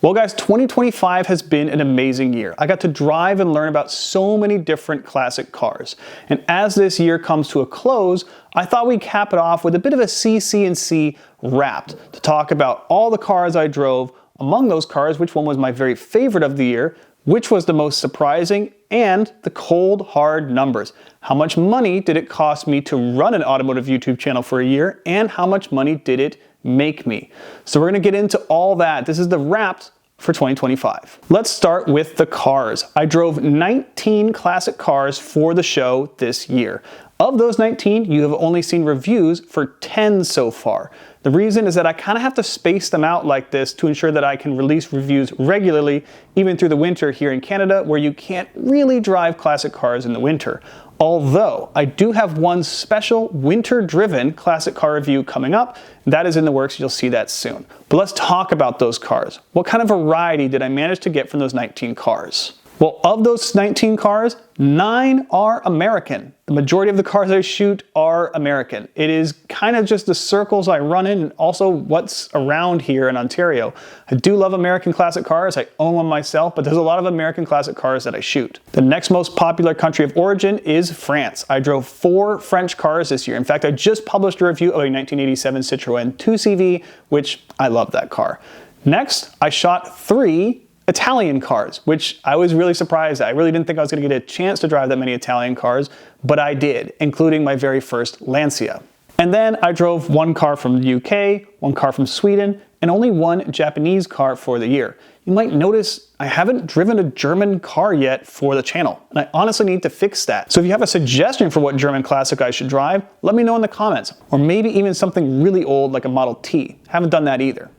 Well guys, 2025 has been an amazing year. I got to drive and learn about so many different classic cars. And as this year comes to a close, I thought we'd cap it off with a bit of a CC&C Wrapped to talk about all the cars I drove, among those cars, which one was my very favorite of the year, which was the most surprising, and the cold, hard numbers. How much money did it cost me to run an automotive YouTube channel for a year, and how much money did it make me? So we're gonna get into all that. This is the Wrapped for 2025. Let's start with the cars. I drove 19 classic cars for the show this year. Of those 19, you have only seen reviews for 10 so far. The reason is that I kind of have to space them out like this to ensure that I can release reviews regularly, even through the winter here in Canada, where you can't really drive classic cars in the winter. Although, I do have one special winter-driven classic car review coming up. That is in the works, you'll see that soon. But let's talk about those cars. What kind of variety did I manage to get from those 19 cars? Well, of those 19 cars, 9 are American. The majority of the cars I shoot are American. It is kind of just the circles I run in and also what's around here in Ontario. I do love American classic cars. I own one myself, but there's a lot of American classic cars that I shoot. The next most popular country of origin is France. I drove 4 French cars this year. In fact, I just published a review of a 1987 Citroën 2CV, which I love that car. Next, I shot 3 Italian cars, which I was really surprised at. I really didn't think I was going to get a chance to drive that many Italian cars, but I did, including my very first Lancia. And then I drove 1 car from the UK, 1 car from Sweden, and only 1 Japanese car for the year. You might notice I haven't driven a German car yet for the channel, and I honestly need to fix that. So if you have a suggestion for what German classic I should drive, let me know in the comments, or maybe even something really old like a Model T. Haven't done that either.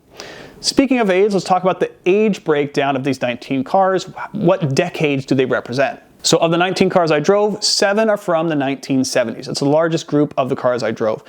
Speaking of age, let's talk about the age breakdown of these 19 cars. What decades do they represent? So of the 19 cars I drove, 7 are from the 1970s. It's the largest group of the cars I drove.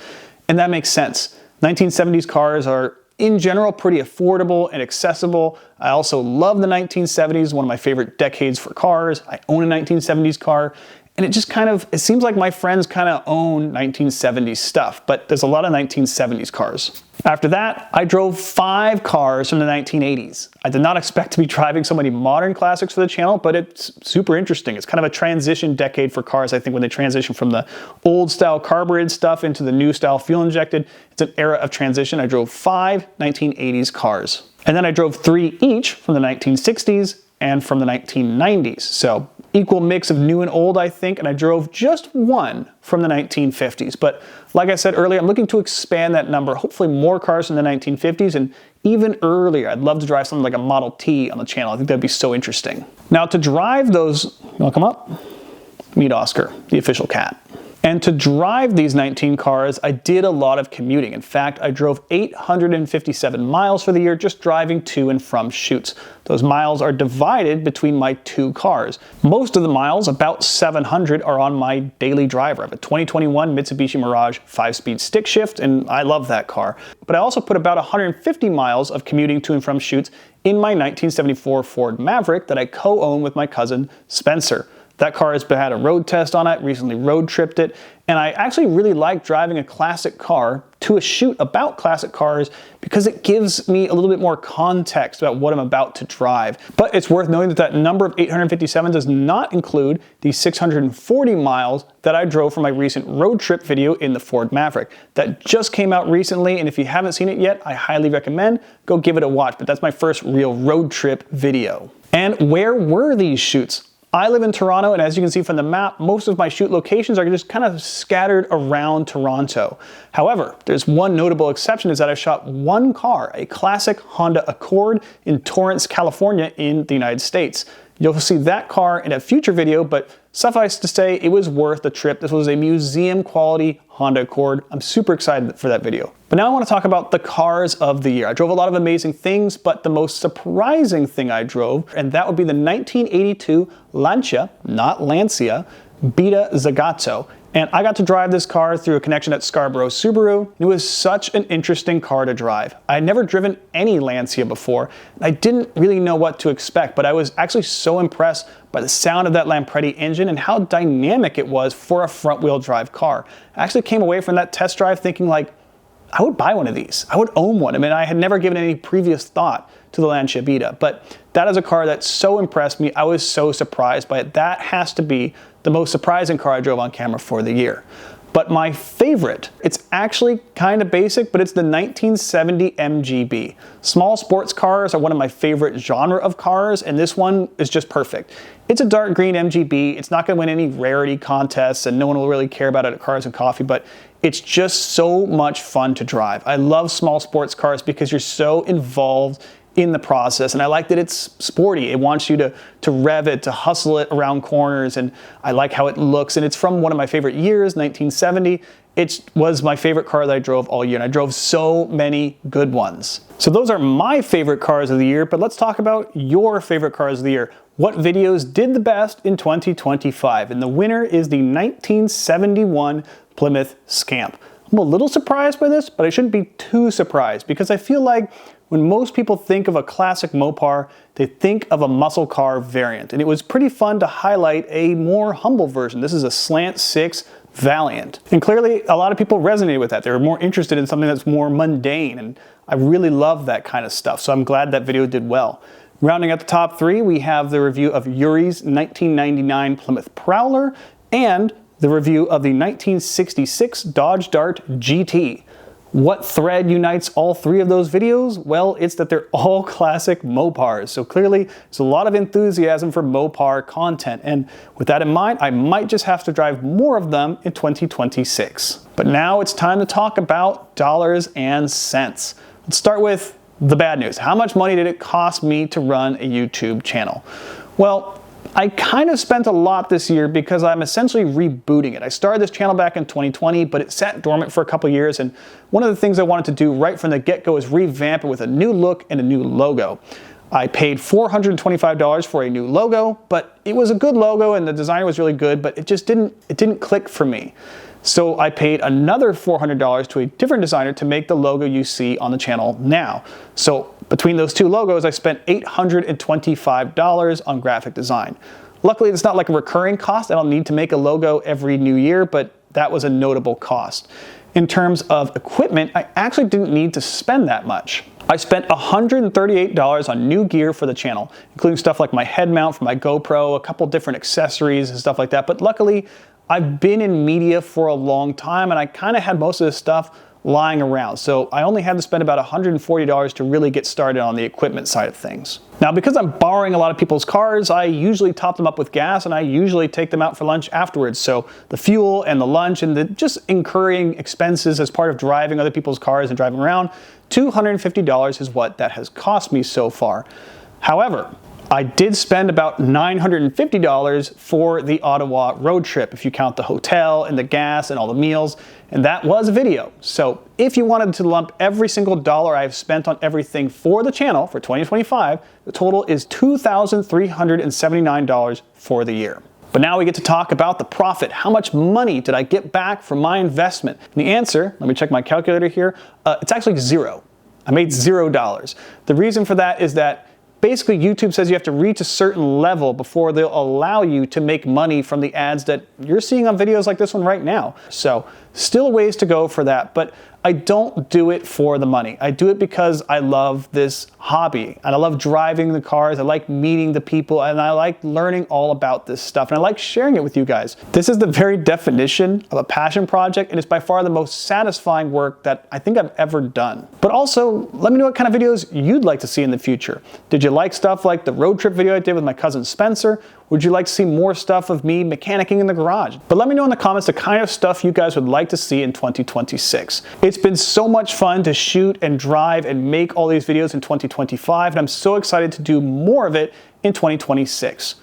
And that makes sense. 1970s cars are, in general, pretty affordable and accessible. I also love the 1970s, one of my favorite decades for cars. I own a 1970s car. And it just kind of, it seems like my friends kind of own 1970s stuff, but there's a lot of 1970s cars. After that, I drove 5 cars from the 1980s. I did not expect to be driving so many modern classics for the channel, but it's super interesting. It's kind of a transition decade for cars, I think, when they transition from the old style carbureted stuff into the new style fuel injected. It's an era of transition. I drove 5 1980s cars. And then I drove 3 each from the 1960s and from the 1990s. So equal mix of new and old, I think, and I drove just 1 from the 1950s. But like I said earlier, I'm looking to expand that number, hopefully more cars from the 1950s and even earlier. I'd love to drive something like a Model T on the channel. I think that'd be so interesting. Now to drive those, you wanna come up? Meet Oscar, the official cat. And to drive these 19 cars, I did a lot of commuting. In fact, I drove 857 miles for the year just driving to and from shoots. Those miles are divided between my 2 cars. Most of the miles, about 700, are on my daily driver. I have a 2021 Mitsubishi Mirage 5-speed stick shift, and I love that car. But I also put about 150 miles of commuting to and from shoots in my 1974 Ford Maverick that I co-own with my cousin Spencer. That car has had a road test on it, recently road tripped it, and I actually really like driving a classic car to a shoot about classic cars because it gives me a little bit more context about what I'm about to drive. But it's worth noting that that number of 857 does not include the 640 miles that I drove for my recent road trip video in the Ford Maverick. That just came out recently, and if you haven't seen it yet, I highly recommend go give it a watch, but that's my first real road trip video. And where were these shoots? I live in Toronto, and as you can see from the map, most of my shoot locations are just kind of scattered around Toronto. However, there's one notable exception, is that I shot 1 car, a classic Honda Accord in Torrance, California in the United States. You'll see that car in a future video, but suffice to say, it was worth the trip. This was a museum quality Honda Accord. I'm super excited for that video. But now I want to talk about the cars of the year. I drove a lot of amazing things, but the most surprising thing I drove, and that would be the 1982 Lancia, not Lancia, Beta Zagato. And I got to drive this car through a connection at Scarborough Subaru. It was such an interesting car to drive. I had never driven any Lancia before, and I didn't really know what to expect, but I was actually so impressed by the sound of that Lampredi engine and how dynamic it was for a front-wheel drive car. I actually came away from that test drive thinking like, I would buy one of these. I would own one. I mean, I had never given any previous thought to the Lancia Beta. But that is a car that so impressed me. I was so surprised by it. That has to be the most surprising car I drove on camera for the year. But my favorite, it's actually kind of basic, but it's the 1970 MGB. Small sports cars are one of my favorite genre of cars, and this one is just perfect. It's a dark green MGB. It's not going to win any rarity contests, and no one will really care about it at Cars and Coffee, but it's just so much fun to drive. I love small sports cars because you're so involved in the process, and I like that it's sporty. It wants you to rev it, to hustle it around corners, and I like how it looks, and it's from one of my favorite years, 1970. It was my favorite car that I drove all year, and I drove so many good ones. So those are my favorite cars of the year, but let's talk about your favorite cars of the year. What videos did the best in 2025? And the winner is the 1971 Plymouth Scamp. I'm a little surprised by this, but I shouldn't be too surprised because I feel like when most people think of a classic Mopar, they think of a muscle car variant, and it was pretty fun to highlight a more humble version. This is a Slant 6 Valiant, and clearly a lot of people resonated with that. They were more interested in something that's more mundane, and I really love that kind of stuff, so I'm glad that video did well. Rounding out the top three, we have the review of Yuri's 1999 Plymouth Prowler and the review of the 1966 Dodge Dart GT. What thread unites all three of those videos? Well, it's that they're all classic Mopars. So clearly, there's a lot of enthusiasm for Mopar content. And with that in mind, I might just have to drive more of them in 2026. But now it's time to talk about dollars and cents. Let's start with the bad news. How much money did it cost me to run a YouTube channel? Well, I kind of spent a lot this year because I'm essentially rebooting it. I started this channel back in 2020, but it sat dormant for a couple years, and one of the things I wanted to do right from the get-go is revamp it with a new look and a new logo. I paid $425 for a new logo, but it was a good logo and the designer was really good, but it just didn't click for me. So I paid another $400 to a different designer to make the logo you see on the channel now. So between those two logos, I spent $825 on graphic design. Luckily, it's not like a recurring cost. I don't need to make a logo every new year, but that was a notable cost. In terms of equipment, I actually didn't need to spend that much. I spent $138 on new gear for the channel, including stuff like my head mount for my GoPro, a couple different accessories and stuff like that. But luckily, I've been in media for a long time and I kind of had most of this stuff lying around. So I only had to spend about $140 to really get started on the equipment side of things. Now, because I'm borrowing a lot of people's cars, I usually top them up with gas and I usually take them out for lunch afterwards. So the fuel and the lunch and the just incurring expenses as part of driving other people's cars and driving around, $250 is what that has cost me so far. However, I did spend about $950 for the Ottawa road trip, if you count the hotel and the gas and all the meals, and that was a video. So if you wanted to lump every single dollar I've spent on everything for the channel for 2025, the total is $2,379 for the year. But now we get to talk about the profit. How much money did I get back from my investment? And the answer, let me check my calculator here, it's actually zero. I made $0. The reason for that is that basically, YouTube says you have to reach a certain level before they'll allow you to make money from the ads that you're seeing on videos like this one right now. So still a ways to go for that, but I don't do it for the money. I do it because I love this hobby and I love driving the cars. I like meeting the people and I like learning all about this stuff and I like sharing it with you guys. This is the very definition of a passion project and it's by far the most satisfying work that I think I've ever done. But also, let me know what kind of videos you'd like to see in the future. Did you like stuff like the road trip video I did with my cousin Spencer? Would you like to see more stuff of me mechanicking in the garage? But let me know in the comments the kind of stuff you guys would like to see in 2026. It's been so much fun to shoot and drive and make all these videos in 2025, and I'm so excited to do more of it in 2026.